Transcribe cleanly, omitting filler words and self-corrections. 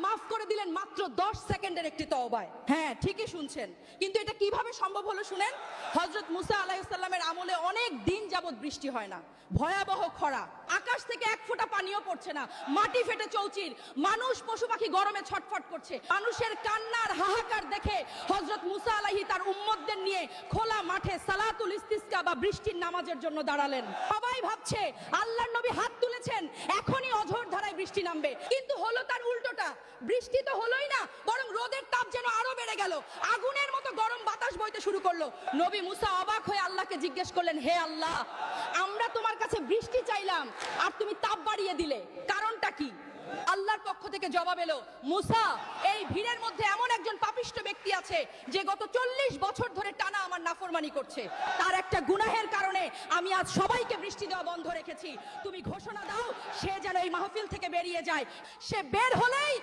মাফ করে দিলেন মাত্র 10 সেকেন্ডের একটি তওবায়। হ্যাঁ, ঠিকই শুনছেন। কিন্তু এটা কিভাবে সম্ভব হলো শুনেন। হযরত মুসা আলাইহিস সালামের আমলে অনেক দিন যাবত বৃষ্টি হয় না, ভয়াবহ খরা, আকাশ থেকে এক ফোঁটা পানিও পড়ছে না, মাটি ফেটে চৌচির, মানুষ পশু পাখি গরমে ছটফট করছে। মানুষের কান্নার হাহাকার দেখে হযরত মুসা আলাইহি তার উম্মতদের নিয়ে খোলা মাঠে সালাতুল ইস্তিসকা বা বৃষ্টির নামাজের জন্য দাঁড়ালেন। সবাই ভাবছে আল্লাহর নবী হাত তুলেছেন, এখনই অঝোর ধারায় বৃষ্টি নামবে, কিন্তু হলো তার উল্টোটা। বৃষ্টি তো হলোই না, বরং রোদের তাপ যেন আরো বেড়ে গেল, আগুনের মতো গরম বাতাস বইতে শুরু করলো। নবী মুসা অবাক হয়ে আল্লাহকে জিজ্ঞেস করলেন, হে আল্লাহ, আমরা তোমার কাছে বৃষ্টি চাইলাম আর তুমি তাপ বাড়িয়ে দিলে, কারণটা কি? আল্লাহর পক্ষ থেকে জবাব এলো, মুসা, এই ভিড়ের মধ্যে এমন একজন পাপিষ্ঠ ব্যক্তি আছে যে গত 40 বছর ধরে টানা আমার নাফরমানি করছে। তার একটা গুনাহের কারণে আমি আজ সবাইকে বৃষ্টি দেওয়া বন্ধ রেখেছি। তুমি ঘোষণা দাও সে যেন এই মাহফিল থেকে বেরিয়ে যায়। সে বের হলেই